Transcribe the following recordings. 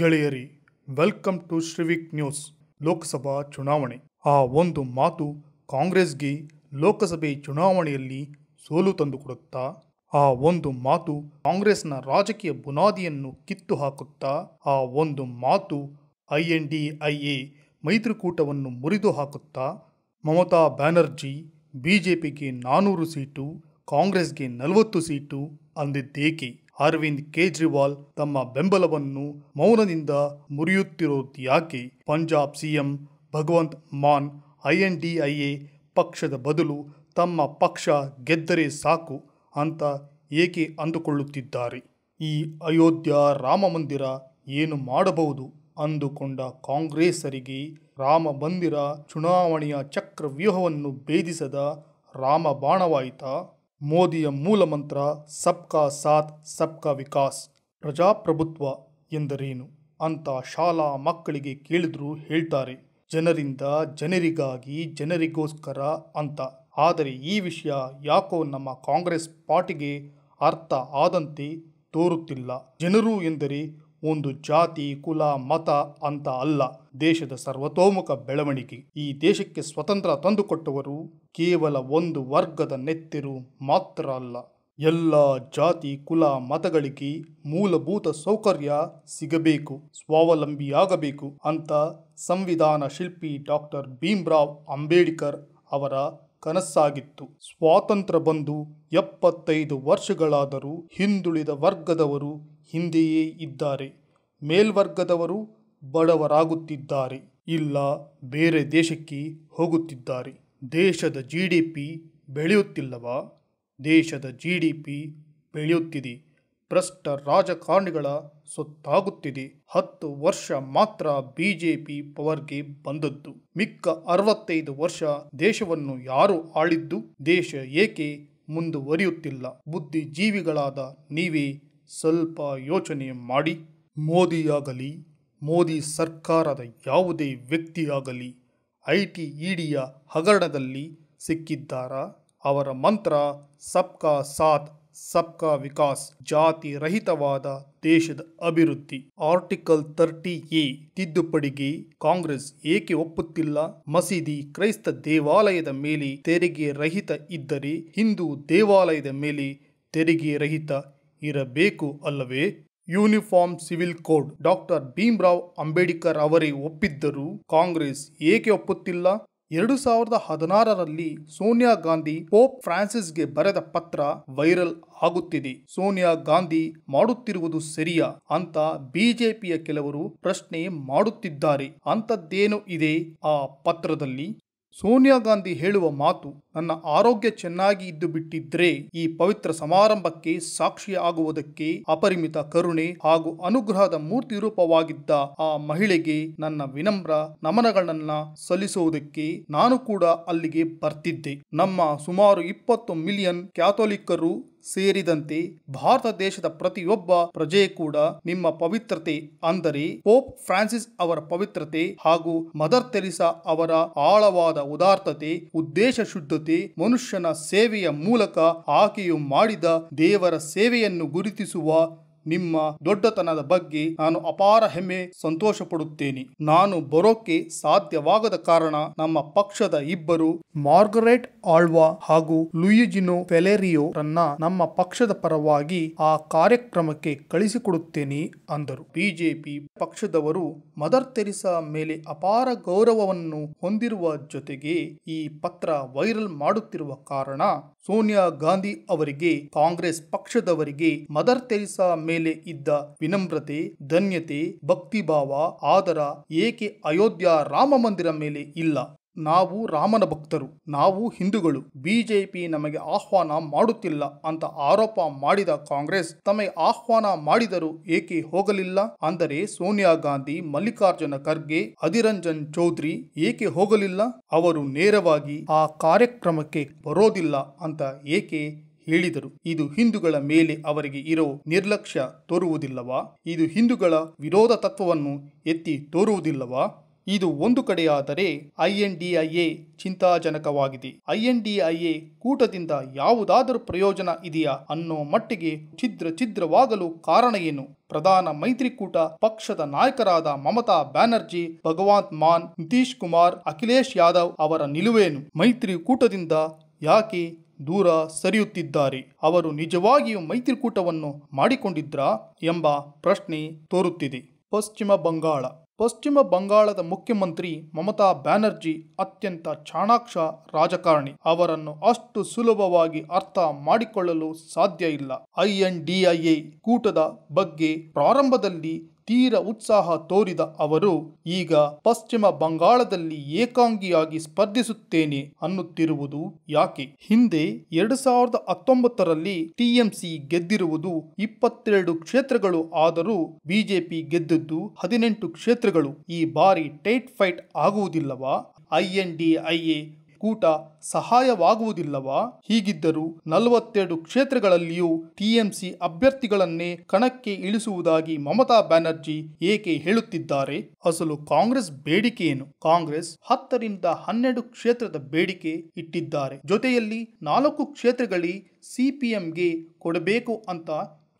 ಗೆಳೆಯರಿ, welcome to ಶ್ರೀವಿಕ್ news. Lok Sabha ಚುನಾವಣೆ. ಆ ಒಂದು ಮಾತು ಕಾಂಗ್ರೆಸ್ಗೆ ಲೋಕಸಭೆ ಚುನಾವಣೆಯಲ್ಲಿ ಸೋಲು ತಂದುಕೊಡುತ್ತಾ? ಆ ಒಂದು ಮಾತು ಕಾಂಗ್ರೆಸ್ನ ರಾಜಕೀಯ ಬುನಾದಿಯನ್ನು ಕಿತ್ತು ಹಾಕುತ್ತಾ? ಆ ಒಂದು ಮಾತು INDIA ಮೈತ್ರಿಕೂಟವನ್ನು ಮುರಿದು ಹಾಕುತ್ತಾ? ಮಮತಾ ಬ್ಯಾನರ್ಜಿ ಬಿಜೆಪಿಗೆ 400 ಸೀಟು, ಕಾಂಗ್ರೆಸ್ಗೆ 40 ಸೀಟು ಅಂದಿದ್ದೇಕೆ? ಅರವಿಂದ್ ಕೇಜ್ರಿವಾಲ್ ತಮ್ಮ ಬೆಂಬಲವನ್ನು ಮೌನದಿಂದ ಮುರಿಯುತ್ತಿರೋದ್ಯಾಕೆ? ಪಂಜಾಬ್ CM ಭಗವಂತ್ ಮಾನ್ INDIA ಪಕ್ಷದ ಬದಲು ತಮ್ಮ ಪಕ್ಷ ಗೆದ್ದರೆ ಸಾಕು ಅಂತ ಏಕೆ ಅಂದುಕೊಳ್ಳುತ್ತಿದ್ದಾರೆ? ಈ ಅಯೋಧ್ಯ ರಾಮ ಮಂದಿರ ಏನು ಮಾಡಬಹುದು ಅಂದುಕೊಂಡ ಕಾಂಗ್ರೆಸ್ಸರಿಗೆ ರಾಮ ಮಂದಿರ ಚುನಾವಣೆಯ ಚಕ್ರವ್ಯೂಹವನ್ನು ಭೇದಿಸದ ರಾಮ ಬಾಣವಾಯಿತಾ? ಮೋದಿಯ ಮೂಲ ಮಂತ್ರ ಸಬ್ಕಾ ಸಾಥ್ ಸಬ್ಕಾ ವಿಕಾಸ್. ಪ್ರಜಾಪ್ರಭುತ್ವ ಎಂದರೇನು ಅಂತ ಶಾಲಾ ಮಕ್ಕಳಿಗೆ ಕೇಳಿದ್ರು ಹೇಳ್ತಾರೆ, ಜನರಿಂದ ಜನರಿಗಾಗಿ ಜನರಿಗೋಸ್ಕರ ಅಂತ. ಆದರೆ ಈ ವಿಷಯ ಯಾಕೋ ನಮ್ಮ ಕಾಂಗ್ರೆಸ್ ಪಾರ್ಟಿಗೆ ಅರ್ಥ ಆದಂತೆ ತೋರುತ್ತಿಲ್ಲ. ಜನರು ಎಂದರೆ ಒಂದು ಜಾತಿ, ಕುಲ, ಮತ ಅಂತ ಅಲ್ಲ, ದೇಶದ ಸರ್ವತೋಮುಖ ಬೆಳವಣಿಗೆ. ಈ ದೇಶಕ್ಕೆ ಸ್ವತಂತ್ರ ತಂದುಕೊಟ್ಟವರು ಕೇವಲ ಒಂದು ವರ್ಗದ ನೆತ್ತರು ಮಾತ್ರ ಅಲ್ಲ. ಎಲ್ಲ ಜಾತಿ, ಕುಲ, ಮತಗಳಿಗೆ ಮೂಲಭೂತ ಸೌಕರ್ಯ ಸಿಗಬೇಕು, ಸ್ವಾವಲಂಬಿಯಾಗಬೇಕು ಅಂತ ಸಂವಿಧಾನ ಶಿಲ್ಪಿ ಡಾಕ್ಟರ್ ಭೀಮ್ರಾವ್ ಅಂಬೇಡ್ಕರ್ ಅವರ ಕನಸಾಗಿತ್ತು. ಸ್ವಾತಂತ್ರ್ಯ ಬಂದು 75 ವರ್ಷಗಳಾದರೂ ಹಿಂದುಳಿದ ವರ್ಗದವರು ಹಿಂದೆಯೇ ಇದ್ದಾರೆ. ಮೇಲ್ವರ್ಗದವರು ಬಡವರಾಗುತ್ತಿದ್ದಾರೆ, ಇಲ್ಲ ಬೇರೆ ದೇಶಕ್ಕೆ ಹೋಗುತ್ತಿದ್ದಾರೆ. ದೇಶದ GDP ಬೆಳೆಯುತ್ತಿಲ್ಲವಾ? ದೇಶದ GDP ಬೆಳೆಯುತ್ತಿದೆ. ಭ್ರಷ್ಟ ರಾಜಕಾರಣಿಗಳ ಸೊತ್ತಾಗುತ್ತಿದೆ. 10 ವರ್ಷ ಮಾತ್ರ ಬಿಜೆಪಿ ಪವರ್ಗೆ ಬಂದದ್ದು. ಮಿಕ್ಕ 65 ವರ್ಷ ದೇಶವನ್ನು ಯಾರು ಆಳಿದ್ದು? ದೇಶ ಏಕೆ ಮುಂದುವರಿಯುತ್ತಿಲ್ಲ? ಬುದ್ಧಿಜೀವಿಗಳಾದ ನೀವೇ ಸ್ವಲ್ಪ ಯೋಚನೆ ಮಾಡಿ. ಮೋದಿಯಾಗಲಿ, ಮೋದಿ ಸರ್ಕಾರದ ಯಾವುದೇ ವ್ಯಕ್ತಿಯಾಗಲಿ ITEDಯ ಹಗರಣದಲ್ಲಿ ಸಿಕ್ಕಿದ್ದಾರಾ? ಅವರ ಮಂತ್ರ ಸಬ್ಕಾ ಸಾಥ್ ಸಬ್ಕಾ ವಿಕಾಸ್, ಜಾತಿ ರಹಿತವಾದ ದೇಶದ ಅಭಿವೃದ್ಧಿ. ಆರ್ಟಿಕಲ್ 30A ತಿದ್ದುಪಡಿಗೆ ಕಾಂಗ್ರೆಸ್ ಏಕೆ ಒಪ್ಪುತ್ತಿಲ್ಲ? ಮಸೀದಿ, ಕ್ರೈಸ್ತ ದೇವಾಲಯದ ಮೇಲೆ ತೆರಿಗೆ ರಹಿತ ಇದ್ದರೆ ಹಿಂದೂ ದೇವಾಲಯದ ಮೇಲೆ ತೆರಿಗೆ ರಹಿತ ಇರಬೇಕು ಅಲ್ಲವೇ? Uniform civil code doctor Bhimrao Ambedkar ಅವರೇ ಒಪ್ಪಿದ್ದರೂ ಕಾಂಗ್ರೆಸ್ ಏಕೆ ಒಪ್ಪುತ್ತಿಲ್ಲ? 2016ರಲ್ಲಿ ಸೋನಿಯಾ ಗಾಂಧಿ ಪೋಪ್ ಫ್ರಾನ್ಸಿಸ್ಗೆ ಬರೆದ ಪತ್ರ ವೈರಲ್ ಆಗುತ್ತಿದೆ. ಸೋನಿಯಾ ಗಾಂಧಿ ಮಾಡುತ್ತಿರುವುದು ಸರಿಯಾ ಅಂತ ಬಿಜೆಪಿಯ ಕೆಲವರು ಪ್ರಶ್ನೆ ಮಾಡುತ್ತಿದ್ದಾರೆ. ಅಂಥದ್ದೇನು ಇದೆ ಆ ಪತ್ರದಲ್ಲಿ? ಸೋನಿಯಾ ಗಾಂಧಿ ಹೇಳುವ ಮಾತು, ನನ್ನ ಆರೋಗ್ಯ ಚೆನ್ನಾಗಿ ಇದ್ದು ಬಿಟ್ಟಿದ್ರೆ ಈ ಪವಿತ್ರ ಸಮಾರಂಭಕ್ಕೆ ಸಾಕ್ಷಿ ಆಗುವುದಕ್ಕೆ ಅಪರಿಮಿತ ಕರುಣೆ ಹಾಗೂ ಅನುಗ್ರಹದ ಮೂರ್ತಿ ರೂಪವಾಗಿದ್ದ ಆ ಮಹಿಳೆಗೆ ನನ್ನ ವಿನಮ್ರ ನಮನಗಳನ್ನ ಸಲ್ಲಿಸುವುದಕ್ಕೆ ನಾನು ಕೂಡ ಅಲ್ಲಿಗೆ ಬರ್ತಿದ್ದೆ. ನಮ್ಮ ಸುಮಾರು 20 ಮಿಲಿಯನ್ ಕ್ಯಾಥೋಲಿಕ್ಕರು ಸೇರಿದಂತೆ ಭಾರತ ದೇಶದ ಪ್ರತಿಯೊಬ್ಬ ಪ್ರಜೆ ಕೂಡ ನಿಮ್ಮ ಪವಿತ್ರತೆ ಅಂದರೆ ಪೋಪ್ ಫ್ರಾನ್ಸಿಸ್ ಅವರ ಪವಿತ್ರತೆ ಹಾಗೂ ಮದರ್ ತೆರಿಸಾ ಅವರ ಆಳವಾದ ಉದಾರ್ತತೆ, ಉದ್ದೇಶ ಶುದ್ಧತೆ, ಮನುಷ್ಯನ ಸೇವೆಯ ಮೂಲಕ ಆಕೆಯು ಮಾಡಿದ ದೇವರ ಸೇವೆಯನ್ನು ಗುರುತಿಸುವ ನಿಮ್ಮ ದೊಡ್ಡತನದ ಬಗ್ಗೆ ನಾನು ಅಪಾರ ಹೆಮ್ಮೆ ಸಂತೋಷ ಪಡುತ್ತೇನೆ. ನಾನು ಬರೋಕೆ ಸಾಧ್ಯವಾಗದ ಕಾರಣ ನಮ್ಮ ಪಕ್ಷದ ಇಬ್ಬರು, ಮಾರ್ಗರೆಟ್ ಆಳ್ವಾ ಹಾಗೂ ಲೂಯಿಜಿನೋ ಫೆಲೆರಿಯೋ ರನ್ನ ನಮ್ಮ ಪಕ್ಷದ ಪರವಾಗಿ ಆ ಕಾರ್ಯಕ್ರಮಕ್ಕೆ ಕಳಿಸಿಕೊಡುತ್ತೇನೆ ಅಂದರು. ಬಿಜೆಪಿ ಪಕ್ಷದವರು ಮದರ್ ತೆರಿಸಾ ಮೇಲೆ ಅಪಾರ ಗೌರವವನ್ನು ಹೊಂದಿರುವ ಜೊತೆಗೆ ಈ ಪತ್ರ ವೈರಲ್ ಮಾಡುತ್ತಿರುವ ಕಾರಣ ಸೋನಿಯಾ ಗಾಂಧಿ ಅವರಿಗೆ, ಕಾಂಗ್ರೆಸ್ ಪಕ್ಷದವರಿಗೆ ಮದರ್ ತೆರಿಸಾ ಮೇಲೆ ಇದ್ದ ವಿನಮ್ರತೆ, ಧನ್ಯತೆ, ಭಕ್ತಿಭಾವ, ಆದರ ಏಕೆ ಅಯೋಧ್ಯ ರಾಮ ಮಂದಿರ ಮೇಲೆ ಇಲ್ಲ? ನಾವು ರಾಮನ ಭಕ್ತರು, ನಾವು ಹಿಂದೂಗಳು, ಬಿಜೆಪಿ ನಮಗೆ ಆಹ್ವಾನ ಮಾಡುತ್ತಿಲ್ಲ ಅಂತ ಆರೋಪ ಮಾಡಿದ ಕಾಂಗ್ರೆಸ್ ತಮಗೆ ಆಹ್ವಾನ ಮಾಡಿದರೂ ಏಕೆ ಹೋಗಲಿಲ್ಲ? ಅಂದರೆ ಸೋನಿಯಾ ಗಾಂಧಿ, ಮಲ್ಲಿಕಾರ್ಜುನ ಖರ್ಗೆ, ಅಧೀರ್ ರಂಜನ್ ಚೌಧರಿ ಏಕೆ ಹೋಗಲಿಲ್ಲ? ಅವರು ನೇರವಾಗಿ ಆ ಕಾರ್ಯಕ್ರಮಕ್ಕೆ ಬರೋದಿಲ್ಲ ಅಂತ ಏಕೆ ಹೇಳಿದರು? ಇದು ಹಿಂದೂಗಳ ಮೇಲೆ ಅವರಿಗೆ ಇರೋ ನಿರ್ಲಕ್ಷ್ಯ ತೋರುವುದಿಲ್ಲವಾ? ಇದು ಹಿಂದೂಗಳ ವಿರೋಧ ತತ್ವವನ್ನು ಎತ್ತಿ ತೋರುವುದಿಲ್ಲವಾ? ಇದು ಒಂದು ಕಡೆಯಾದರೆ INDIA ಚಿಂತಾಜನಕವಾಗಿದೆ. INDIA ಕೂಟದಿಂದ ಯಾವುದಾದರೂ ಪ್ರಯೋಜನ ಇದೆಯಾ ಅನ್ನೋ ಮಟ್ಟಿಗೆ ಛಿದ್ರವಾಗಲು ಕಾರಣ ಏನು? ಪ್ರಧಾನ ಮೈತ್ರಿಕೂಟ ಪಕ್ಷದ ನಾಯಕರಾದ ಮಮತಾ ಬ್ಯಾನರ್ಜಿ, ಭಗವಂತ್ ಮಾನ್, ನಿತೀಶ್ ಕುಮಾರ್, ಅಖಿಲೇಶ್ ಯಾದವ್ ಅವರ ನಿಲುವೇನು? ಮೈತ್ರಿಕೂಟದಿಂದ ಯಾಕೆ ದೂರ ಸರಿಯುತ್ತಿದ್ದಾರೆ? ಅವರು ನಿಜವಾಗಿಯೂ ಮೈತ್ರಿಕೂಟವನ್ನು ಮಾಡಿಕೊಂಡಿದ್ರಾ ಎಂಬ ಪ್ರಶ್ನೆ ತೋರುತ್ತಿದೆ. ಪಶ್ಚಿಮ ಬಂಗಾಳದ ಮುಖ್ಯಮಂತ್ರಿ ಮಮತಾ ಬ್ಯಾನರ್ಜಿ ಅತ್ಯಂತ ಚಾಣಾಕ್ಷ ರಾಜಕಾರಣಿ. ಅವರನ್ನು ಅಷ್ಟು ಸುಲಭವಾಗಿ ಅರ್ಥ ಮಾಡಿಕೊಳ್ಳಲು ಸಾಧ್ಯ ಇಲ್ಲ. INDIA ಕೂಟದ ಬಗ್ಗೆ ಪ್ರಾರಂಭದಲ್ಲಿ ತೀರ ಉತ್ಸಾಹ ತೋರಿದ ಅವರು ಈಗ ಪಶ್ಚಿಮ ಬಂಗಾಳದಲ್ಲಿ ಏಕಾಂಗಿಯಾಗಿ ಸ್ಪರ್ಧಿಸುತ್ತೇನೆ ಅನ್ನುತ್ತಿರುವುದು ಯಾಕೆ? ಹಿಂದೆ 2019ರಲ್ಲಿ TMC ಗೆದ್ದಿರುವುದು 22 ಕ್ಷೇತ್ರಗಳು. ಆದರೂ ಬಿಜೆಪಿ ಗೆದ್ದದ್ದು 18 ಕ್ಷೇತ್ರಗಳು. ಈ ಬಾರಿ ಟೈಟ್ ಫೈಟ್ ಆಗುವುದಿಲ್ಲವಾ? INDIA ಕೂಟ ಸಹಾಯವಾಗುವುದಿಲ್ಲವಾ? ಹೀಗಿದ್ದರೂ 42 ಕ್ಷೇತ್ರಗಳಲ್ಲಿಯೂ TMC ಅಭ್ಯರ್ಥಿಗಳನ್ನೇ ಕಣಕ್ಕೆ ಇಳಿಸುವುದಾಗಿ ಮಮತಾ ಬ್ಯಾನರ್ಜಿ ಏಕೆ ಹೇಳುತ್ತಿದ್ದಾರೆ? ಅಸಲು ಕಾಂಗ್ರೆಸ್ ಬೇಡಿಕೆ ಏನು? ಕಾಂಗ್ರೆಸ್ 10ರಿಂದ 12 ಕ್ಷೇತ್ರದ ಬೇಡಿಕೆ ಇಟ್ಟಿದ್ದಾರೆ. ಜೊತೆಯಲ್ಲಿ 4 ಕ್ಷೇತ್ರಗಳಿಗೆ CPMಗೆ ಕೊಡಬೇಕು ಅಂತ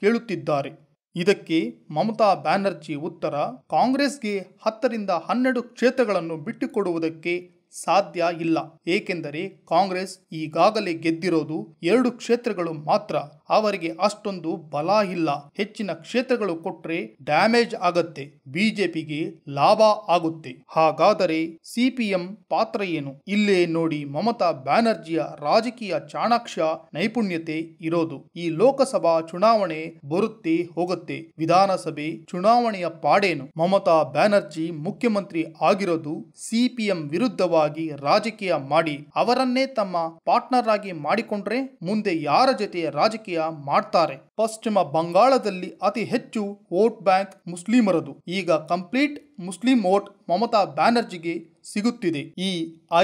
ಕೇಳುತ್ತಿದ್ದಾರೆ. ಇದಕ್ಕೆ ಮಮತಾ ಬ್ಯಾನರ್ಜಿ ಉತ್ತರ, ಕಾಂಗ್ರೆಸ್ಗೆ 10ರಿಂದ 12 ಕ್ಷೇತ್ರಗಳನ್ನು ಬಿಟ್ಟುಕೊಡುವುದಕ್ಕೆ ಸಾಧ್ಯ ಇಲ್ಲ. ಏಕೆಂದರೆ ಕಾಂಗ್ರೆಸ್ ಈಗಾಗಲೇ ಗೆದ್ದಿರೋದು 2 ಕ್ಷೇತ್ರಗಳು ಮಾತ್ರ. ಅವರಿಗೆ ಅಷ್ಟೊಂದು ಬಲ ಇಲ್ಲ. ಹೆಚ್ಚಿನ ಕ್ಷೇತ್ರಗಳು ಕೊಟ್ರೆ ಡ್ಯಾಮೇಜ್ ಆಗತ್ತೆ, ಬಿಜೆಪಿಗೆ ಲಾಭ ಆಗುತ್ತೆ. ಹಾಗಾದರೆ CPM ಪಾತ್ರ ಏನು? ಇಲ್ಲೇ ನೋಡಿ ಮಮತಾ ಬ್ಯಾನರ್ಜಿಯ ರಾಜಕೀಯ ಚಾಣಾಕ್ಷ ನೈಪುಣ್ಯತೆ ಇರೋದು. ಈ ಲೋಕಸಭಾ ಚುನಾವಣೆ ಬರುತ್ತೆ ಹೋಗುತ್ತೆ, ವಿಧಾನಸಭೆ ಚುನಾವಣೆಯ ಪಾಡೇನು? ಮಮತಾ ಬ್ಯಾನರ್ಜಿ ಮುಖ್ಯಮಂತ್ರಿ ಆಗಿರೋದು CPM ವಿರುದ್ಧವಾಗಿ ರಾಜಕೀಯ ಮಾಡಿ ಅವರನ್ನೇ ತಮ್ಮ ಪಾರ್ಟ್ನರ್ ಆಗಿ ಮಾಡಿಕೊಂಡ್ರೆ ಮುಂದೆ ಯಾರ ಜೊತೆ ರಾಜಕೀಯ ಮಾಡ್ತಾರೆ? ಪಶ್ಚಿಮ ಬಂಗಾಳದಲ್ಲಿ ಅತಿ ಹೆಚ್ಚು ವೋಟ್ ಬ್ಯಾಂಕ್ ಮುಸ್ಲಿಮರದು. ಈಗ ಕಂಪ್ಲೀಟ್ ಮುಸ್ಲಿಂ ವೋಟ್ ಮಮತಾ ಬ್ಯಾನರ್ಜಿಗೆ ಸಿಗುತ್ತಿದೆ. ಈ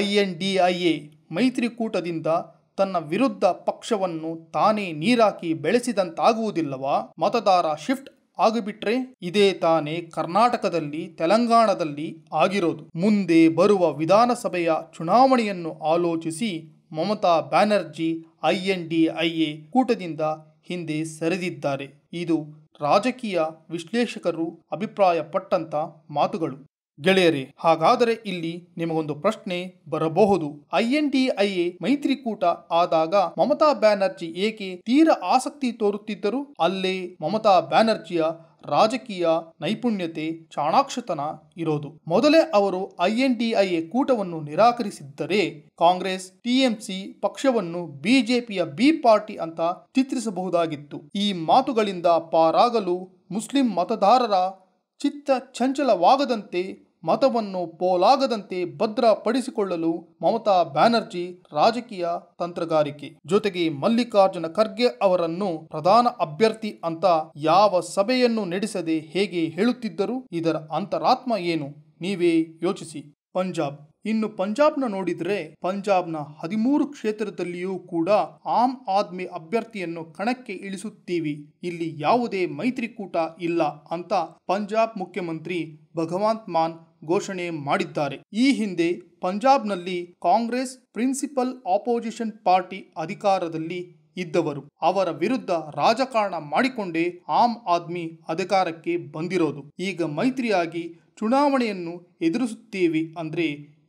INDIA ಮೈತ್ರಿಕೂಟದಿಂದ ತನ್ನ ವಿರುದ್ಧ ಪಕ್ಷವನ್ನು ತಾನೇ ನೀರಾಕಿ ಬೆಳೆಸಿದಂತಾಗುವುದಿಲ್ಲವಾ? ಮತದಾರ ಶಿಫ್ಟ್ ಆಗಿಬಿಟ್ರೆ ಇದೇ ತಾನೇ ಕರ್ನಾಟಕದಲ್ಲಿ, ತೆಲಂಗಾಣದಲ್ಲಿ ಆಗಿರೋದು. ಮುಂದೆ ಬರುವ ವಿಧಾನಸಭೆಯ ಚುನಾವಣೆಯನ್ನು ಆಲೋಚಿಸಿ ಮಮತಾ ಬ್ಯಾನರ್ಜಿ INDIA ಕೂಟದಿಂದ ಹಿಂದೆ ಸರಿದಿದ್ದಾರೆ. ಇದು ರಾಜಕೀಯ ವಿಶ್ಲೇಷಕರು ಅಭಿಪ್ರಾಯಪಟ್ಟಂತ ಮಾತುಗಳು. ಗೆಳೆಯರೇ, ಹಾಗಾದರೆ ಇಲ್ಲಿ ನಿಮಗೊಂದು ಪ್ರಶ್ನೆ ಬರಬಹುದು. INDIA ಮೈತ್ರಿಕೂಟ ಆದಾಗ ಮಮತಾ ಬ್ಯಾನರ್ಜಿ ಏಕೆ ತೀರ ಆಸಕ್ತಿ ತೋರುತ್ತಿದ್ದರು? ಅಲ್ಲೇ ಮಮತಾ ಬ್ಯಾನರ್ಜಿಯ ರಾಜಕೀಯ ನೈಪುಣ್ಯತೆ, ಚಾಣಾಕ್ಷತನ ಇರೋದು. ಮೊದಲೇ ಅವರು INDIA ಕೂಟವನ್ನು ನಿರಾಕರಿಸಿದ್ದರೆ ಕಾಂಗ್ರೆಸ್ TMC ಪಕ್ಷವನ್ನು ಬಿಜೆಪಿಯ ಬಿ ಪಾರ್ಟಿ ಅಂತ ಚಿತ್ರಿಸಬಹುದಾಗಿತ್ತು. ಈ ಮಾತುಗಳಿಂದ ಪಾರಾಗಲು, ಮುಸ್ಲಿಂ ಮತದಾರರ ಚಿತ್ತ ಚಂಚಲವಾಗದಂತೆ, ಮತವನ್ನು ಪೋಲಾಗದಂತೆ ಭದ್ರಪಡಿಸಿಕೊಳ್ಳಲು ಮಮತಾ ಬ್ಯಾನರ್ಜಿ ರಾಜಕೀಯ ತಂತ್ರಗಾರಿಕೆ. ಜೊತೆಗೆ ಮಲ್ಲಿಕಾರ್ಜುನ ಖರ್ಗೆ ಅವರನ್ನು ಪ್ರಧಾನ ಅಭ್ಯರ್ಥಿ ಅಂತ ಯಾವ ಸಭೆಯನ್ನು ನಡೆಸದೆ ಹೇಗೆ ಹೇಳುತ್ತಿದ್ದರು? ಇದರ ಅಂತರಾತ್ಮ ಏನು? ನೀವೇ ಯೋಚಿಸಿ. ಇನ್ನು ಪಂಜಾಬ್ನ ನೋಡಿದ್ರೆ ಪಂಜಾಬ್ನ 13 ಕ್ಷೇತ್ರದಲ್ಲಿಯೂ ಕೂಡ ಆಮ್ ಆದ್ಮಿ ಅಭ್ಯರ್ಥಿಯನ್ನು ಕಣಕ್ಕೆ ಇಳಿಸುತ್ತೀವಿ, ಇಲ್ಲಿ ಯಾವುದೇ ಮೈತ್ರಿಕೂಟ ಇಲ್ಲ ಅಂತ ಪಂಜಾಬ್ ಮುಖ್ಯಮಂತ್ರಿ ಭಗವಂತ್ ಮಾನ್ ಘೋಷಣೆ ಮಾಡಿದ್ದಾರೆ. ಈ ಹಿಂದೆ ಪಂಜಾಬ್ನಲ್ಲಿ ಕಾಂಗ್ರೆಸ್ ಪ್ರಿನ್ಸಿಪಲ್ ಆಪೋಸಿಷನ್ ಪಾರ್ಟಿ ಅಧಿಕಾರದಲ್ಲಿ ಇದ್ದವರು. ಅವರ ವಿರುದ್ಧ ರಾಜಕಾರಣ ಮಾಡಿಕೊಂಡೇ ಆಮ್ ಆದ್ಮಿ ಅಧಿಕಾರಕ್ಕೆ ಬಂದಿರೋದು. ಈಗ ಮೈತ್ರಿಯಾಗಿ ಚುನಾವಣೆಯನ್ನು ಎದುರಿಸುತ್ತೇವೆ ಅಂದ್ರೆ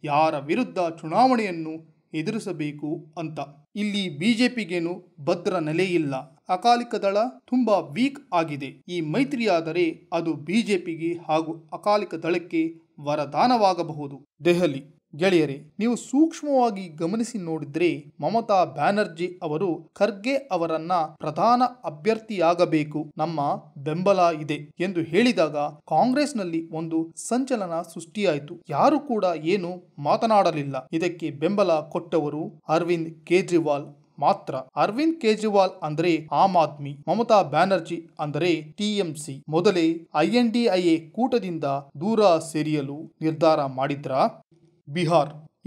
ಯಾರ ವಿರುದ್ಧ ಚುನಾವಣೆಯನ್ನು ಎದುರಿಸಬೇಕು ಅಂತ. ಇಲ್ಲಿ ಬಿಜೆಪಿಗೇನು ಭದ್ರ ನೆಲೆ ಇಲ್ಲ. ಅಕಾಲಿಕ ದಳ ತುಂಬಾ ವೀಕ್ ಆಗಿದೆ. ಈ ಮೈತ್ರಿಯಾದರೆ ಅದು ಬಿಜೆಪಿಗೆ ಹಾಗೂ ಅಕಾಲಿಕ ದಳಕ್ಕೆ ವರದಾನವಾಗಬಹುದು. ದೆಹಲಿ ಗೆಳೆಯರೇ, ನೀವು ಸೂಕ್ಷ್ಮವಾಗಿ ಗಮನಿಸಿ ನೋಡಿದ್ರೆ ಮಮತಾ ಬ್ಯಾನರ್ಜಿ ಅವರು ಖರ್ಗೆ ಅವರನ್ನ ಪ್ರಧಾನ ಅಭ್ಯರ್ಥಿಯಾಗಬೇಕು, ನಮ್ಮ ಬೆಂಬಲ ಇದೆ ಎಂದು ಹೇಳಿದಾಗ ಕಾಂಗ್ರೆಸ್ನಲ್ಲಿ ಒಂದು ಸಂಚಲನ ಸೃಷ್ಟಿಯಾಯಿತು. ಯಾರು ಕೂಡ ಏನು ಮಾತನಾಡಲಿಲ್ಲ. ಇದಕ್ಕೆ ಬೆಂಬಲ ಕೊಟ್ಟವರು ಅರವಿಂದ್ ಕೇಜ್ರಿವಾಲ್ ಮಾತ್ರ. ಅರವಿಂದ್ ಕೇಜ್ರಿವಾಲ್ ಅಂದ್ರೆ ಆಮ್ ಆದ್ಮಿ, ಮಮತಾ ಬ್ಯಾನರ್ಜಿ ಅಂದರೆ TMC. ಮೊದಲೇ INDIA ಕೂಟದಿಂದ ದೂರ ಸರಿಯಲು ನಿರ್ಧಾರ ಮಾಡಿದ್ರ?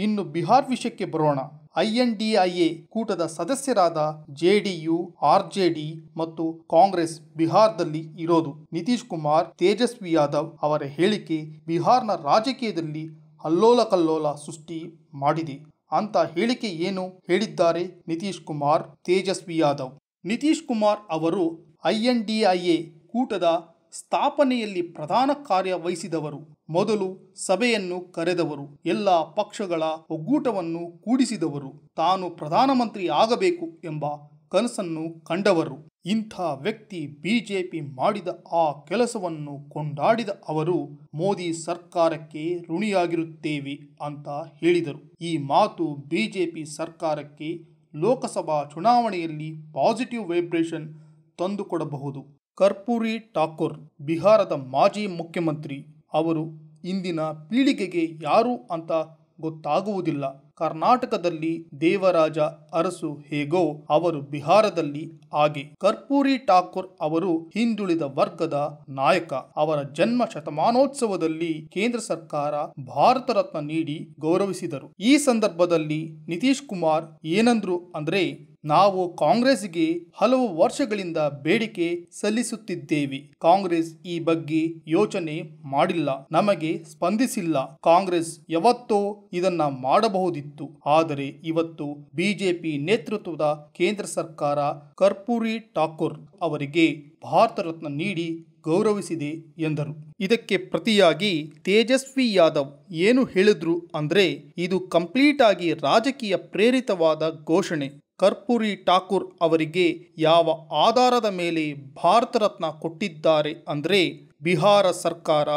ಇನ್ನು ಬಿಹಾರ್ ವಿಷಯಕ್ಕೆ ಬರೋಣ. INDIA ಕೂಟದ ಸದಸ್ಯರಾದ JDU, RJD ಮತ್ತು ಕಾಂಗ್ರೆಸ್ ಬಿಹಾರದಲ್ಲಿ ಇರೋದು. ನಿತೀಶ್ ಕುಮಾರ್, ತೇಜಸ್ವಿ ಯಾದವ್ ಅವರ ಹೇಳಿಕೆ ಬಿಹಾರ್ನ ರಾಜಕೀಯದಲ್ಲಿ ಅಲ್ಲೋಲ ಕಲ್ಲೋಲ ಸೃಷ್ಟಿ ಮಾಡಿದೆ. ಅಂತ ಹೇಳಿಕೆ ಏನು ಹೇಳಿದ್ದಾರೆ ನಿತೀಶ್ ಕುಮಾರ್, ತೇಜಸ್ವಿ ಯಾದವ್? ನಿತೀಶ್ ಕುಮಾರ್ ಅವರು INDIA ಕೂಟದ ಸ್ಥಾಪನೆಯಲ್ಲಿ ಪ್ರಧಾನ ಕಾರ್ಯವಹಿಸಿದವರು. ಮೊದಲು ಸಭೆಯನ್ನು ಕರೆದವರು. ಎಲ್ಲ ಪಕ್ಷಗಳ ಒಕ್ಕೂಟವನ್ನು ಕೂಡಿಸಿದವರು. ತಾನು ಪ್ರಧಾನಮಂತ್ರಿ ಆಗಬೇಕು ಎಂಬ ಕನಸನ್ನು ಕಂಡವರು. ಇಂಥ ವ್ಯಕ್ತಿ ಬಿಜೆಪಿ ಮಾಡಿದ ಆ ಕೆಲಸವನ್ನು ಕೊಂಡಾಡಿದ ಅವರು ಮೋದಿ ಸರ್ಕಾರಕ್ಕೆ ಋಣಿಯಾಗಿರುತ್ತೇವೆ ಅಂತ ಹೇಳಿದರು. ಈ ಮಾತು ಬಿಜೆಪಿ ಸರ್ಕಾರಕ್ಕೆ ಲೋಕಸಭಾ ಚುನಾವಣೆಯಲ್ಲಿ ಪಾಸಿಟಿವ್ ವೈಬ್ರೇಷನ್ ತಂದುಕೊಡಬಹುದು. ಕರ್ಪೂರಿ ಠಾಕೂರ್ ಬಿಹಾರದ ಮಾಜಿ ಮುಖ್ಯಮಂತ್ರಿ. ಅವರು ಇಂದಿನ ಪೀಳಿಗೆಗೆ ಯಾರು ಅಂತ ಗೊತ್ತಾಗುವುದಿಲ್ಲ. ಕರ್ನಾಟಕದಲ್ಲಿ ದೇವರಾಜ ಅರಸು ಹೇಗೋ ಅವರು ಬಿಹಾರದಲ್ಲಿ ಹಾಗೆ. ಕರ್ಪೂರಿ ಠಾಕೂರ್ ಅವರು ಹಿಂದುಳಿದ ವರ್ಗದ ನಾಯಕ. ಅವರ ಜನ್ಮ ಶತಮಾನೋತ್ಸವದಲ್ಲಿ ಕೇಂದ್ರ ಸರ್ಕಾರ ಭಾರತ ರತ್ನ ನೀಡಿ ಗೌರವಿಸಿದರು. ಈ ಸಂದರ್ಭದಲ್ಲಿ ನಿತೀಶ್ ಕುಮಾರ್ ಏನಂದ್ರು ಅಂದ್ರೆ, ನಾವು ಕಾಂಗ್ರೆಸ್ಗೆ ಹಲವು ವರ್ಷಗಳಿಂದ ಬೇಡಿಕೆ ಸಲ್ಲಿಸುತ್ತಿದ್ದೇವೆ. ಕಾಂಗ್ರೆಸ್ ಈ ಬಗ್ಗೆ ಯೋಚನೆ ಮಾಡಿಲ್ಲ, ನಮಗೆ ಸ್ಪಂದಿಸಿಲ್ಲ. ಕಾಂಗ್ರೆಸ್ ಯಾವತ್ತೋ ಇದನ್ನ ಮಾಡಬಹುದಿತ್ತು. ಆದರೆ ಇವತ್ತು ಬಿಜೆಪಿ ನೇತೃತ್ವದ ಕೇಂದ್ರ ಸರ್ಕಾರ ಕರ್ಪೂರಿ ಠಾಕೂರ್ ಅವರಿಗೆ ಭಾರತ ರತ್ನ ನೀಡಿ ಗೌರವಿಸಿದೆ ಎಂದರು. ಇದಕ್ಕೆ ಪ್ರತಿಯಾಗಿ ತೇಜಸ್ವಿ ಯಾದವ್ ಏನು ಹೇಳಿದ್ರು ಅಂದ್ರೆ, ಇದು ಕಂಪ್ಲೀಟ್ ಆಗಿ ರಾಜಕೀಯ ಪ್ರೇರಿತವಾದ ಘೋಷಣೆ. ಕರ್ಪೂರಿ ಠಾಕೂರ್ ಅವರಿಗೆ ಯಾವ ಆಧಾರದ ಮೇಲೆ ಭಾರತ ರತ್ನ ಕೊಟ್ಟಿದ್ದಾರೆ ಅಂದ್ರೆ, ಬಿಹಾರ ಸರ್ಕಾರ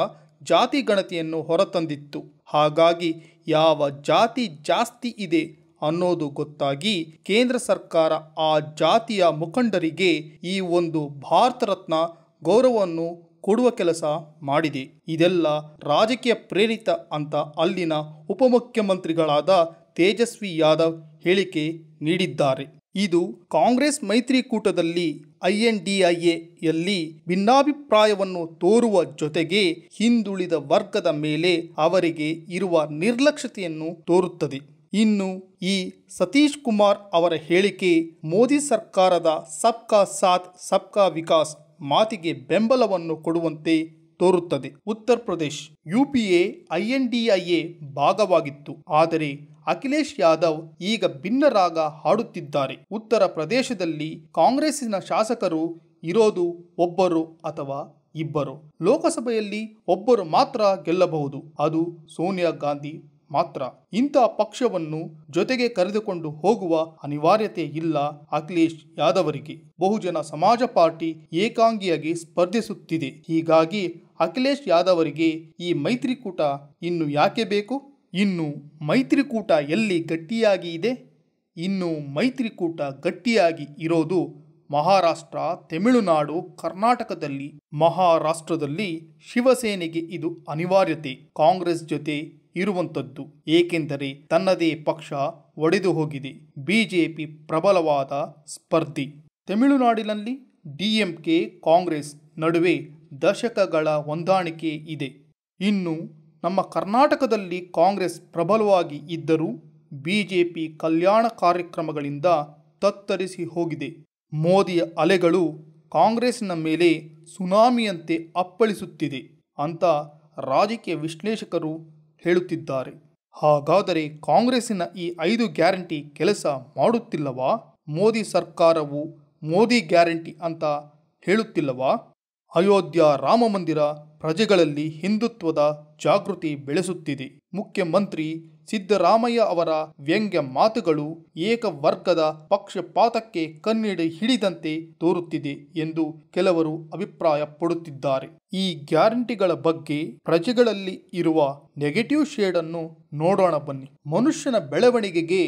ಜಾತಿ ಗಣತಿಯನ್ನು ಹೊರತಂದಿತ್ತು. ಹಾಗಾಗಿ ಯಾವ ಜಾತಿ ಜಾಸ್ತಿ ಇದೆ ಅನ್ನೋದು ಗೊತ್ತಾಗಿ ಕೇಂದ್ರ ಸರ್ಕಾರ ಆ ಜಾತಿಯ ಮುಖಂಡರಿಗೆ ಈ ಒಂದು ಭಾರತ ರತ್ನ ಗೌರವವನ್ನು ಕೊಡುವ ಕೆಲಸ ಮಾಡಿದೆ. ಇದೆಲ್ಲ ರಾಜಕೀಯ ಪ್ರೇರಿತ ಅಂತ ಅಲ್ಲಿನ ಉಪಮುಖ್ಯಮಂತ್ರಿಗಳಾದ ತೇಜಸ್ವಿ ಯಾದವ್ ಹೇಳಿಕೆ ನೀಡಿದ್ದಾರೆ. ಇದು ಕಾಂಗ್ರೆಸ್ ಮೈತ್ರಿಕೂಟದಲ್ಲಿ INDIAಯಲ್ಲಿ ಭಿನ್ನಾಭಿಪ್ರಾಯವನ್ನು ತೋರುವ ಜೊತೆಗೆ ಹಿಂದುಳಿದ ವರ್ಗದ ಮೇಲೆ ಅವರಿಗೆ ಇರುವ ನಿರ್ಲಕ್ಷ್ಯತೆಯನ್ನು ತೋರುತ್ತದೆ. ಇನ್ನು ಈ ಸತೀಶ್ ಕುಮಾರ್ ಅವರ ಹೇಳಿಕೆ ಮೋದಿ ಸರ್ಕಾರದ ಸಬ್ಕಾ ಸಾಥ್ ಸಬ್ಕಾ ವಿಕಾಸ್ ಮಾತಿಗೆ ಬೆಂಬಲವನ್ನು ಕೊಡುವಂತೆ ತೋರುತ್ತದೆ. ಉತ್ತರ ಪ್ರದೇಶ್ UPA INDIA ಭಾಗವಾಗಿತ್ತು. ಆದರೆ ಅಖಿಲೇಶ್ ಯಾದವ್ ಈಗ ಭಿನ್ನ ರಾಗ ಹಾಡುತ್ತಿದ್ದಾರೆ. ಉತ್ತರ ಪ್ರದೇಶದಲ್ಲಿ ಕಾಂಗ್ರೆಸ್ಸಿನ ಶಾಸಕರು ಇರೋದು ಒಬ್ಬರು ಅಥವಾ ಇಬ್ಬರು. ಲೋಕಸಭೆಯಲ್ಲಿ ಒಬ್ಬರು ಮಾತ್ರ ಗೆಲ್ಲಬಹುದು, ಅದು ಸೋನಿಯಾ ಗಾಂಧಿ ಮಾತ್ರ. ಇಂಥ ಪಕ್ಷವನ್ನು ಜೊತೆಗೆ ಕರೆದುಕೊಂಡು ಹೋಗುವ ಅನಿವಾರ್ಯತೆ ಇಲ್ಲ ಅಖಿಲೇಶ್ ಯಾದವರಿಗೆ. ಬಹುಜನ ಸಮಾಜ ಪಾರ್ಟಿ ಏಕಾಂಗಿಯಾಗಿ ಸ್ಪರ್ಧಿಸುತ್ತಿದೆ. ಹೀಗಾಗಿ ಅಖಿಲೇಶ್ ಯಾದವರಿಗೆ ಈ ಮೈತ್ರಿಕೂಟ ಇನ್ನು ಯಾಕೆ ಬೇಕು? ಇನ್ನು ಮೈತ್ರಿಕೂಟ ಎಲ್ಲಿ ಗಟ್ಟಿಯಾಗಿ ಇದೆ? ಇನ್ನು ಮೈತ್ರಿಕೂಟ ಗಟ್ಟಿಯಾಗಿ ಇರೋದು ಮಹಾರಾಷ್ಟ್ರ, ತಮಿಳುನಾಡು, ಕರ್ನಾಟಕದಲ್ಲಿ. ಮಹಾರಾಷ್ಟ್ರದಲ್ಲಿ ಶಿವಸೇನೆಗೆ ಇದು ಅನಿವಾರ್ಯತೆ, ಕಾಂಗ್ರೆಸ್ ಜೊತೆ ಇರುವಂಥದ್ದು. ಏಕೆಂದರೆ ತನ್ನದೇ ಪಕ್ಷ ಒಡೆದು ಹೋಗಿದೆ. ಬಿಜೆಪಿ ಪ್ರಬಲವಾದ ಸ್ಪರ್ಧಿ. ತಮಿಳುನಾಡಿನಲ್ಲಿ DMK ಕಾಂಗ್ರೆಸ್ ನಡುವೆ ದಶಕಗಳ ಹೊಂದಾಣಿಕೆ ಇದೆ. ಇನ್ನು ನಮ್ಮ ಕರ್ನಾಟಕದಲ್ಲಿ ಕಾಂಗ್ರೆಸ್ ಪ್ರಬಲವಾಗಿ ಇದ್ದರೂ ಬಿಜೆಪಿ ಕಲ್ಯಾಣ ಕಾರ್ಯಕ್ರಮಗಳಿಂದ ತತ್ತರಿಸಿ ಹೋಗಿದೆ. ಮೋದಿಯ ಅಲೆಗಳು ಕಾಂಗ್ರೆಸ್ನ ಮೇಲೆ ಸುನಾಮಿಯಂತೆ ಅಪ್ಪಳಿಸುತ್ತಿದೆ ಅಂತ ರಾಜಕೀಯ ವಿಶ್ಲೇಷಕರು ಹೇಳುತ್ತಿದ್ದಾರೆ. ಹಾಗಾದರೆ ಕಾಂಗ್ರೆಸ್ಸಿನ ಈ 5 ಗ್ಯಾರಂಟಿ ಕೆಲಸ ಮಾಡುತ್ತಿಲ್ಲವಾ? ಮೋದಿ ಸರ್ಕಾರವು ಮೋದಿ ಗ್ಯಾರಂಟಿ ಅಂತ ಹೇಳುತ್ತಿಲ್ಲವಾ? ಅಯೋಧ್ಯ ರಾಮ ಮಂದಿರ ಪ್ರಜೆಗಳಲ್ಲಿ ಹಿಂದುತ್ವದ ಜಾಗೃತಿ ಬೆಳೆಸುತ್ತಿದೆ. ಮುಖ್ಯಮಂತ್ರಿ ಸಿದ್ದರಾಮಯ್ಯ ಅವರ ವ್ಯಂಗ್ಯ ಮಾತುಗಳು ಏಕವರ್ಗದ ಪಕ್ಷಪಾತಕ್ಕೆ ಕನ್ನಡಿ ಹಿಡಿದಂತೆ ತೋರುತ್ತಿದೆ ಎಂದು ಕೆಲವರು ಅಭಿಪ್ರಾಯ ಪಡುತ್ತಿದ್ದಾರೆ. ಈ ಗ್ಯಾರಂಟಿಗಳ ಬಗ್ಗೆ ಪ್ರಜೆಗಳಲ್ಲಿ ಇರುವ ನೆಗೆಟಿವ್ ಶೇಡ್ ಅನ್ನು ನೋಡೋಣ ಬನ್ನಿ. ಮನುಷ್ಯನ ಬೆಳವಣಿಗೆಗೆ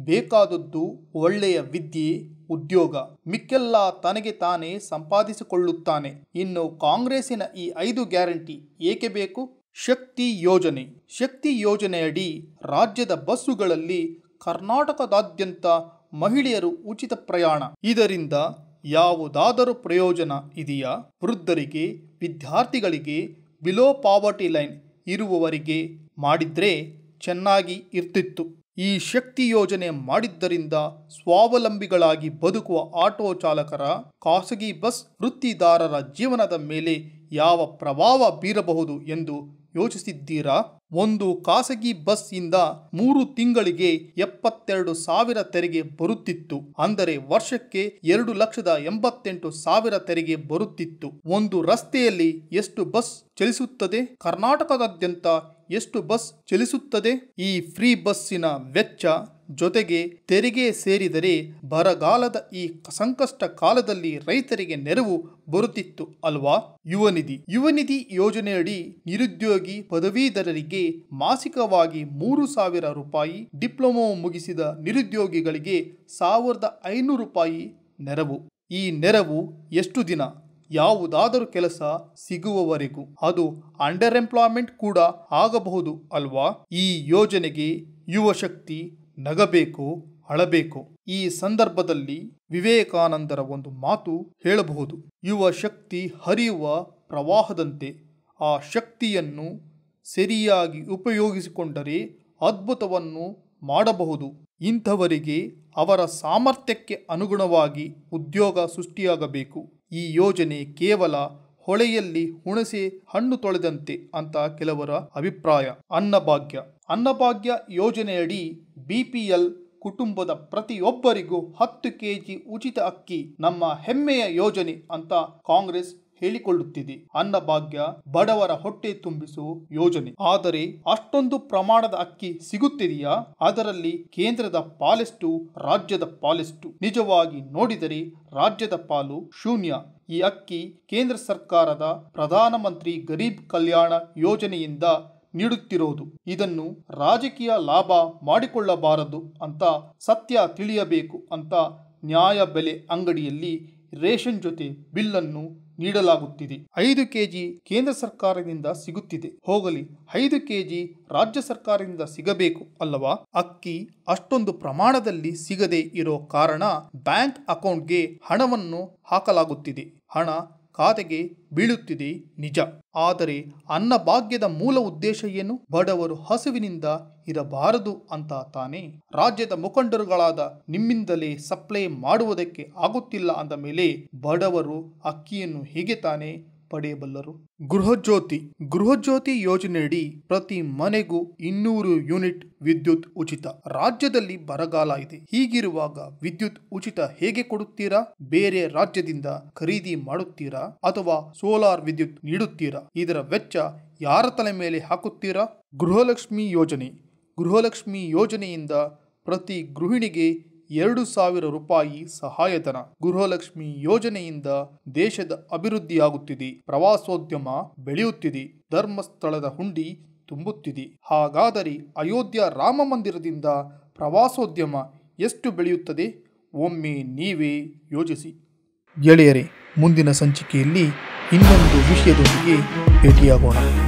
ಬೇಕಾದದ್ದು ಒಳ್ಳೆಯ ವಿದ್ಯೆ, ಉದ್ಯೋಗ. ಮಿಕ್ಕೆಲ್ಲ ತನಗೆ ತಾನೇ ಸಂಪಾದಿಸಿಕೊಳ್ಳುತ್ತಾನೆ. ಇನ್ನು ಕಾಂಗ್ರೆಸ್ಸಿನ ಈ 5 ಗ್ಯಾರಂಟಿ ಏಕೆ ಬೇಕು? ಶಕ್ತಿ ಯೋಜನೆ. ಶಕ್ತಿ ಯೋಜನೆಯಡಿ ರಾಜ್ಯದ ಬಸ್ಸುಗಳಲ್ಲಿ ಕರ್ನಾಟಕದಾದ್ಯಂತ ಮಹಿಳೆಯರು ಉಚಿತ ಪ್ರಯಾಣ. ಇದರಿಂದ ಯಾವುದಾದರೂ ಪ್ರಯೋಜನ ಇದೆಯಾ? ವೃದ್ಧರಿಗೆ, ವಿದ್ಯಾರ್ಥಿಗಳಿಗೆ, ಬಿಲೋ ಪಾವರ್ಟಿ ಲೈನ್ ಇರುವವರಿಗೆ ಮಾಡಿದ್ರೆ ಚೆನ್ನಾಗಿ ಇರ್ತಿತ್ತು. ಈ ಶಕ್ತಿ ಯೋಜನೆ ಮಾಡಿದ್ದರಿಂದ ಸ್ವಾವಲಂಬಿಗಳಾಗಿ ಬದುಕುವ ಆಟೋ ಚಾಲಕರ, ಖಾಸಗಿ ಬಸ್ ವೃತ್ತಿದಾರರ ಜೀವನದ ಮೇಲೆ ಯಾವ ಪ್ರಭಾವ ಬೀರಬಹುದು ಎಂದು ಯೋಚಿಸಿದ್ದೀರಾ? ಒಂದು ಖಾಸಗಿ ಬಸ್ ಇಂದ 3 ತಿಂಗಳಿಗೆ 72,000 ತೆರಿಗೆ ಬರುತ್ತಿತ್ತು. ಅಂದರೆ ವರ್ಷಕ್ಕೆ 2,88,000 ತೆರಿಗೆ ಬರುತ್ತಿತ್ತು. ಒಂದು ರಸ್ತೆಯಲ್ಲಿ ಎಷ್ಟು ಬಸ್ ಚಲಿಸುತ್ತದೆ? ಕರ್ನಾಟಕದಾದ್ಯಂತ ಎಷ್ಟು ಬಸ್ ಚಲಿಸುತ್ತದೆ? ಈ ಫ್ರೀ ಬಸ್ಸಿನ ವೆಚ್ಚ ಜೊತೆಗೆ ತೆರಿಗೆ ಸೇರಿದರೆ ಬರಗಾಲದ ಈ ಸಂಕಷ್ಟ ಕಾಲದಲ್ಲಿ ರೈತರಿಗೆ ನೆರವು ಬರುತ್ತಿತ್ತು ಅಲ್ವಾ? ಯುವ ನಿಧಿ ಯೋಜನೆಯಡಿ ನಿರುದ್ಯೋಗಿ ಪದವೀಧರರಿಗೆ ಮಾಸಿಕವಾಗಿ 3,000 ರೂಪಾಯಿ, ಡಿಪ್ಲೊಮಾ ಮುಗಿಸಿದ ನಿರುದ್ಯೋಗಿಗಳಿಗೆ 1,500 ರೂಪಾಯಿ ನೆರವು. ಈ ನೆರವು ಎಷ್ಟು ದಿನ? ಯಾವುದಾದರೂ ಕೆಲಸ ಸಿಗುವವರೆಗೂ. ಅದು ಅಂಡರ್ ಎಂಪ್ಲಾಯ್ಮೆಂಟ್ ಕೂಡ ಆಗಬಹುದು ಅಲ್ವಾ? ಈ ಯೋಜನೆಗೆ ಯುವ ಶಕ್ತಿ ನಗಬೇಕು, ಅಳಬೇಕು. ಈ ಸಂದರ್ಭದಲ್ಲಿ ವಿವೇಕಾನಂದರ ಒಂದು ಮಾತು ಹೇಳಬಹುದು: ಯುವ ಶಕ್ತಿ ಹರಿಯುವ ಪ್ರವಾಹದಂತೆ. ಆ ಶಕ್ತಿಯನ್ನು ಸರಿಯಾಗಿ ಉಪಯೋಗಿಸಿಕೊಂಡರೆ ಅದ್ಭುತವನ್ನು ಮಾಡಬಹುದು. ಇಂಥವರಿಗೆ ಅವರ ಸಾಮರ್ಥ್ಯಕ್ಕೆ ಅನುಗುಣವಾಗಿ ಉದ್ಯೋಗ ಸೃಷ್ಟಿಯಾಗಬೇಕು. ಈ ಯೋಜನೆ ಕೇವಲ ಹೊಳೆಯಲ್ಲಿ ಹುಣಸೆ ಹಣ್ಣು ತೊಳೆದಂತೆ ಅಂತ ಕೆಲವರ ಅಭಿಪ್ರಾಯ. ಅನ್ನಭಾಗ್ಯ ಯೋಜನೆಯಡಿ BPL ಕುಟುಂಬದ ಪ್ರತಿಯೊಬ್ಬರಿಗೂ 10 kg ಉಚಿತ ಅಕ್ಕಿ ನಮ್ಮ ಹೆಮ್ಮೆಯ ಯೋಜನೆ ಅಂತ ಕಾಂಗ್ರೆಸ್ ಹೇಳಿಕೊಳ್ಳುತ್ತಿದೆ. ಅನ್ನಭಾಗ್ಯ ಬಡವರ ಹೊಟ್ಟೆ ತುಂಬಿಸುವ ಯೋಜನೆ. ಆದರೆ ಅಷ್ಟೊಂದು ಪ್ರಮಾಣದ ಅಕ್ಕಿ ಸಿಗುತ್ತಿದೆಯಾ? ಅದರಲ್ಲಿ ಕೇಂದ್ರದ ಪಾಲೆಷ್ಟು, ರಾಜ್ಯದ ಪಾಲೆಷ್ಟು? ನಿಜವಾಗಿ ನೋಡಿದರೆ ರಾಜ್ಯದ ಪಾಲು ಶೂನ್ಯ. ಈ ಅಕ್ಕಿ ಕೇಂದ್ರ ಸರ್ಕಾರದ ಪ್ರಧಾನಮಂತ್ರಿ ಗರೀಬ್ ಕಲ್ಯಾಣ ಯೋಜನೆಯಿಂದ ನೀಡುತ್ತಿರೋದು. ಇದನ್ನು ರಾಜಕೀಯ ಲಾಭ ಮಾಡಿಕೊಳ್ಳಬಾರದು ಅಂತ ಸತ್ಯ ತಿಳಿಯಬೇಕು ಅಂತ ನ್ಯಾಯ ಬೆಲೆ ಅಂಗಡಿಯಲ್ಲಿ ರೇಷನ್ ಜೊತೆ ಬಿಲ್ಲನ್ನು ನೀಡಲಾಗುತ್ತಿದೆ. 5 kg ಕೇಂದ್ರ ಸರ್ಕಾರದಿಂದ ಸಿಗುತ್ತಿದೆ. ಹೋಗಲಿ, 5 kg ರಾಜ್ಯ ಸರ್ಕಾರದಿಂದ ಸಿಗಬೇಕು ಅಲ್ಲವಾ? ಅಕ್ಕಿ ಅಷ್ಟೊಂದು ಪ್ರಮಾಣದಲ್ಲಿ ಸಿಗದೆ ಇರೋ ಕಾರಣ ಬ್ಯಾಂಕ್ ಅಕೌಂಟ್ಗೆ ಹಣವನ್ನು ಹಾಕಲಾಗುತ್ತಿದೆ. ಹಣ ಖಾತೆಗೆ ಬೀಳುತ್ತಿದೆ ನಿಜ. ಆದರೆ ಅನ್ನಭಾಗ್ಯದ ಮೂಲ ಉದ್ದೇಶ ಏನು? ಬಡವರು ಹಸಿವಿನಿಂದ ಇರಬಾರದು ಅಂತ ತಾನೇ. ರಾಜ್ಯದ ಮುಖಂಡರುಗಳಾದ ನಿಮ್ಮಿಂದಲೇ ಸಪ್ಲೈ ಮಾಡುವುದಕ್ಕೆ ಆಗುತ್ತಿಲ್ಲ ಅಂದ ಮೇಲೆ ಬಡವರು ಅಕ್ಕಿಯನ್ನು ಹೇಗೆ ತಾನೇ ಪಡೆಯಬಲ್ಲರು? ಗೃಹಜ್ಯೋತಿ ಯೋಜನೆಯಡಿ ಪ್ರತಿ ಮನೆಗೂ 200 ಯೂನಿಟ್ ವಿದ್ಯುತ್ ಉಚಿತ. ರಾಜ್ಯದಲ್ಲಿ ಬರಗಾಲ ಇದೆ. ಹೀಗಿರುವಾಗ ವಿದ್ಯುತ್ ಉಚಿತ ಹೇಗೆ ಕೊಡುತ್ತೀರಾ? ಬೇರೆ ರಾಜ್ಯದಿಂದ ಖರೀದಿ ಮಾಡುತ್ತೀರಾ ಅಥವಾ ಸೋಲಾರ್ ವಿದ್ಯುತ್ ನೀಡುತ್ತೀರಾ? ಇದರ ವೆಚ್ಚ ಯಾರ ತಲೆ ಮೇಲೆ ಹಾಕುತ್ತೀರಾ? ಗೃಹಲಕ್ಷ್ಮಿ ಯೋಜನೆಯಿಂದ ಪ್ರತಿ ಗೃಹಿಣಿಗೆ 2,000 ರೂಪಾಯಿ ಸಹಾಯಧನ. ಗೃಹಲಕ್ಷ್ಮಿ ಯೋಜನೆಯಿಂದ ದೇಶದ ಅಭಿವೃದ್ಧಿಯಾಗುತ್ತಿದೆ, ಪ್ರವಾಸೋದ್ಯಮ ಬೆಳೆಯುತ್ತಿದೆ, ಧರ್ಮಸ್ಥಳದ ಹುಂಡಿ ತುಂಬುತ್ತಿದೆ. ಹಾಗಾದರೆ ಅಯೋಧ್ಯ ರಾಮ ಮಂದಿರದಿಂದ ಪ್ರವಾಸೋದ್ಯಮ ಎಷ್ಟು ಬೆಳೆಯುತ್ತದೆ? ಒಮ್ಮೆ ನೀವೇ ಯೋಚಿಸಿ. ಗೆಳೆಯರೇ, ಮುಂದಿನ ಸಂಚಿಕೆಯಲ್ಲಿ ಇನ್ನೊಂದು ವಿಷಯದೊಂದಿಗೆ ಭೇಟಿಯಾಗೋಣ.